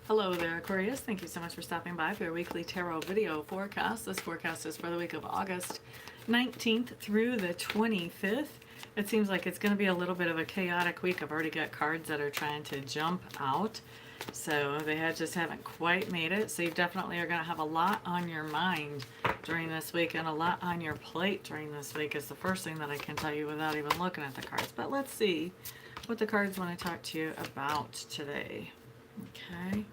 Hello there, Aquarius. Thank you so much for stopping by for your weekly tarot video forecast. This forecast is for the week of August 19th through the 25th. It seems like it's going to be a little bit of a chaotic week. I've already got cards that are trying to jump out, so just haven't quite made it. So you definitely are going to have a lot on your mind during this week and a lot on your plate during this week is the first thing that I can tell you without even looking at the cards. But let's see what the cards want to talk to you about today. Okay.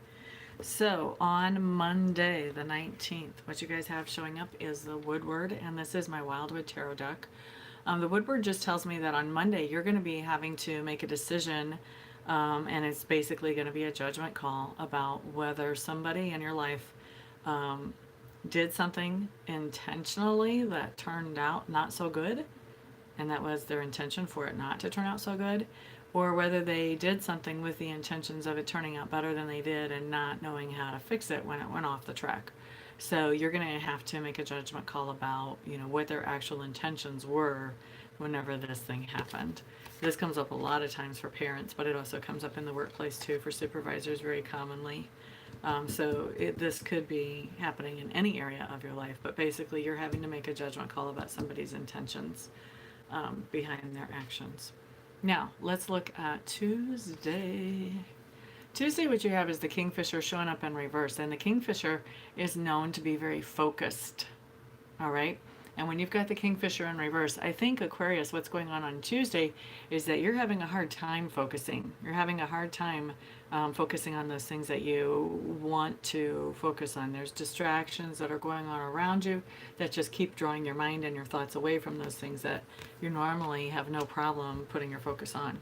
So on Monday the 19th, what you guys have showing up is the Woodward, and this is my Wildwood Tarot deck. The Woodward just tells me that on Monday you're going to be having to make a decision, and it's basically going to be a judgment call about whether somebody in your life did something intentionally that turned out not so good, and that was their intention for it not to turn out so good, or whether they did something with the intentions of it turning out better than they did and not knowing how to fix it when it went off the track. So you're going to have to make a judgment call about, what their actual intentions were whenever this thing happened. This comes up a lot of times for parents, but it also comes up in the workplace too for supervisors very commonly. This could be happening in any area of your life, but basically you're having to make a judgment call about somebody's intentions behind their actions. Now, let's look at Tuesday. Tuesday, what you have is the Kingfisher showing up in reverse, and the Kingfisher is known to be very focused, all right? And when you've got the Kingfisher in reverse, I think, Aquarius, what's going on Tuesday is that you're having a hard time focusing. You're having a hard time focusing on those things that you want to focus on. There's distractions that are going on around you that just keep drawing your mind and your thoughts away from those things that you normally have no problem putting your focus on.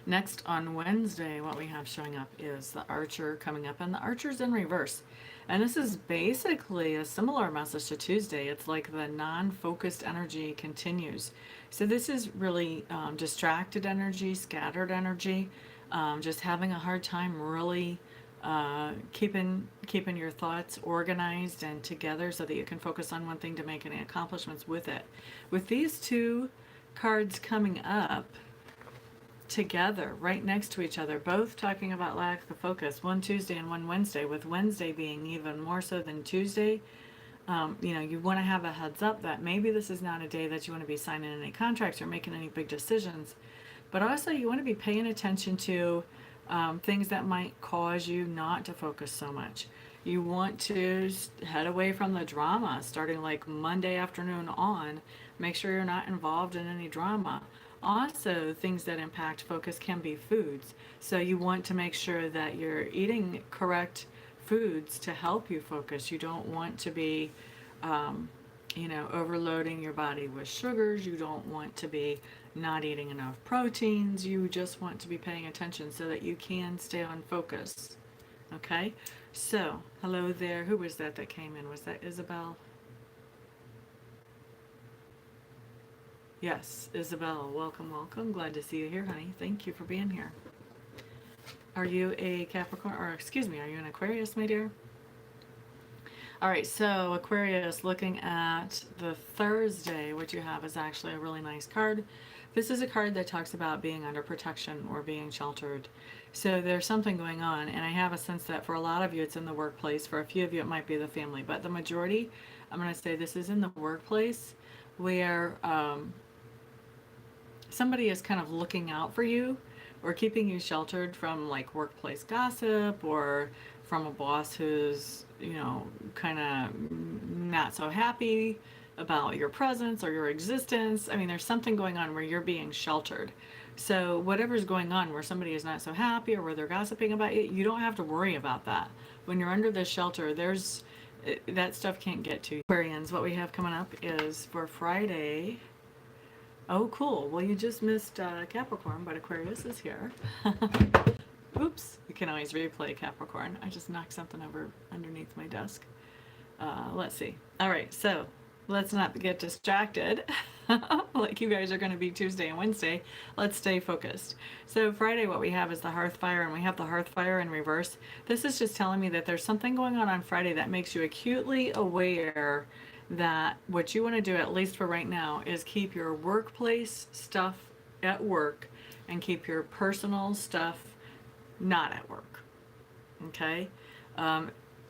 Next, on Wednesday, what we have showing up is the Archer coming up, and the Archer's in reverse. And this is basically a similar message to Tuesday. It's like the non-focused energy continues. So this is really distracted energy, scattered energy, just having a hard time really keeping your thoughts organized and together so that you can focus on one thing to make any accomplishments with it. With these two cards coming up together right next to each other, both talking about lack of focus, one Tuesday and one Wednesday, with Wednesday being even more so than Tuesday, you want to have a heads up that maybe this is not a day that you want to be signing any contracts or making any big decisions, but also you want to be paying attention to things that might cause you not to focus so much. You want to head away from the drama starting like Monday afternoon on. Make sure you're not involved in any drama. Also, things that impact focus can be foods. So you want to make sure that you're eating correct foods to help you focus. You don't want to be, overloading your body with sugars. You don't want to be not eating enough proteins. You just want to be paying attention so that you can stay on focus. Okay? So, hello there. Who was that came in? Was that Isabel? Yes, Isabel, welcome, welcome. Glad to see you here, honey. Thank you for being here. Are you a Capricorn, or excuse me, are you an Aquarius, my dear? All right, so Aquarius, looking at the Thursday, what you have is actually a really nice card. This is a card that talks about being under protection or being sheltered. So there's something going on, and I have a sense that for a lot of you it's in the workplace. For a few of you it might be the family, but the majority, I'm going to say this is in the workplace where somebody is kind of looking out for you or keeping you sheltered from like workplace gossip or from a boss who's, kind of not so happy about your presence or your existence. I mean, there's something going on where you're being sheltered. So whatever's going on where somebody is not so happy or where they're gossiping about you, you don't have to worry about that. When you're under this shelter, that stuff can't get to you. Aquarians, what we have coming up is for Friday. Oh, cool. Well, you just missed Capricorn, but Aquarius is here. Oops. You can always replay Capricorn. I just knocked something over underneath my desk. Let's see. All right, so let's not get distracted like you guys are going to be Tuesday and Wednesday. Let's stay focused. So Friday, what we have is the hearth fire, and we have the hearth fire in reverse. This is just telling me that there's something going on Friday that makes you acutely aware that what you want to do, at least for right now, is keep your workplace stuff at work and keep your personal stuff not at work. Okay?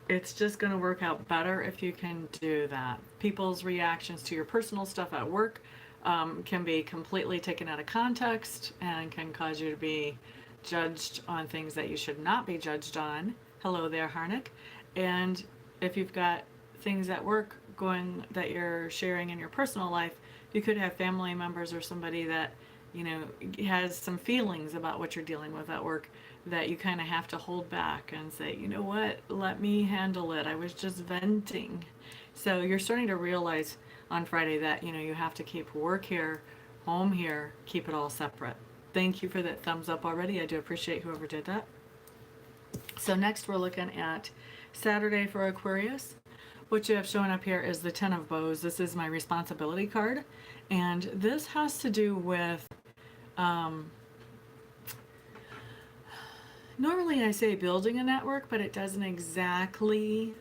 It's just going to work out better if you can do that. People's reactions to your personal stuff at work can be completely taken out of context and can cause you to be judged on things that you should not be judged on. Hello there, Harnick. And if you've got things at work going that you're sharing in your personal life, you could have family members or somebody that, you know, has some feelings about what you're dealing with at work that you kind of have to hold back and say, you know what, let me handle it. I was just venting. So you're starting to realize on Friday that, you know, you have to keep work here, home here, keep it all separate. Thank you for that thumbs up already. I do appreciate whoever did that. So next we're looking at Saturday for Aquarius. What you have showing up here is the Ten of Bows. This is my responsibility card. And this has to do with, normally I say building a network, but it doesn't exactly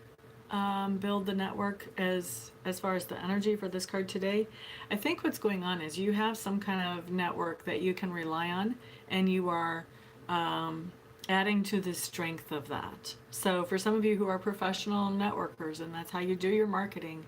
build the network as far as the energy for this card today. I think what's going on is you have some kind of network that you can rely on, and you are adding to the strength of that. So for some of you who are professional networkers and that's how you do your marketing,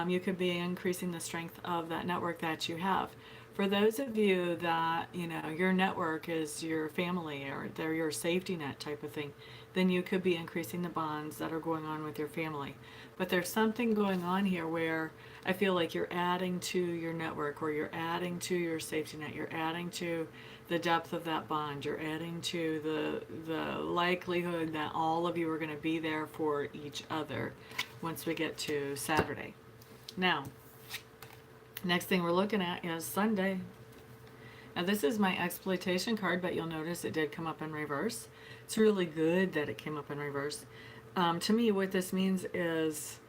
you could be increasing the strength of that network that you have. For those of you that, you know, your network is your family or they're your safety net type of thing, then you could be increasing the bonds that are going on with your family. But there's something going on here where I feel like you're adding to your network, or you're adding to your safety net, you're adding to the depth of that bond, you're adding to the likelihood that all of you are going to be there for each other once we get to Saturday. Now, next thing we're looking at is Sunday. Now this is my exploitation card, but you'll notice it did come up in reverse. It's really good that it came up in reverse. To me, what this means is,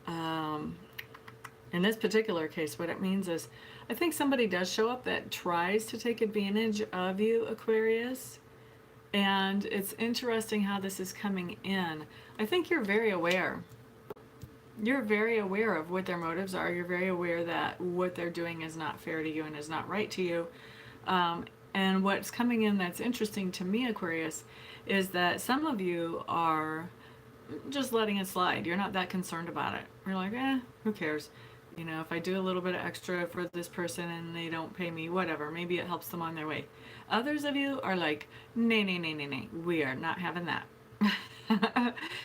in this particular case, what it means is, I think somebody does show up that tries to take advantage of you, Aquarius. And it's interesting how this is coming in. I think you're very aware. You're very aware of what their motives are. You're very aware that what they're doing is not fair to you and is not right to you. And what's coming in that's interesting to me, Aquarius, is that some of you are just letting it slide. You're not that concerned about it. You're like, who cares? You know, if I do a little bit of extra for this person and they don't pay me, whatever, maybe it helps them on their way. Others of you are like, nay, we are not having that.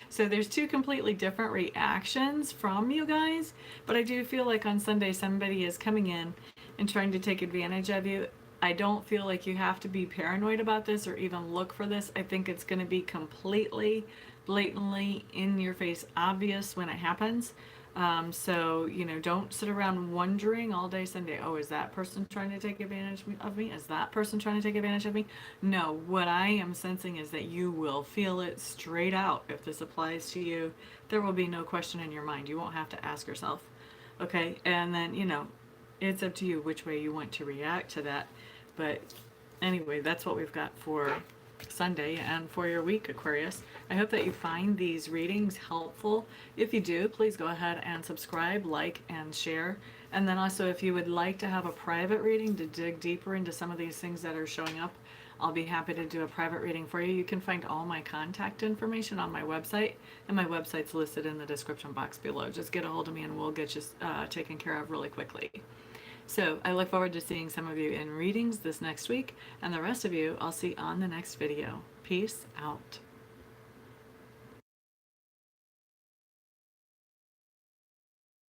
So there's two completely different reactions from you guys, but I do feel like on Sunday somebody is coming in and trying to take advantage of you. I don't feel like you have to be paranoid about this or even look for this. I think it's going to be completely, blatantly, in your face obvious when it happens. So, you know, don't sit around wondering all day Sunday, oh, is that person trying to take advantage of me? Is that person trying to take advantage of me? No, what I am sensing is that you will feel it straight out. If this applies to you, there will be no question in your mind. You won't have to ask yourself. Okay, and then, you know, it's up to you which way you want to react to that. But anyway, that's what we've got for Sunday and for your week, Aquarius. I hope that you find these readings helpful. If you do, please go ahead and subscribe, like, and share. And then also, if you would like to have a private reading to dig deeper into some of these things that are showing up, I'll be happy to do a private reading for you. You can find all my contact information on my website, and my website's listed in the description box below. Just get a hold of me and we'll get you taken care of really quickly. So I look forward to seeing some of you in readings this next week, and the rest of you I'll see on the next video. Peace out.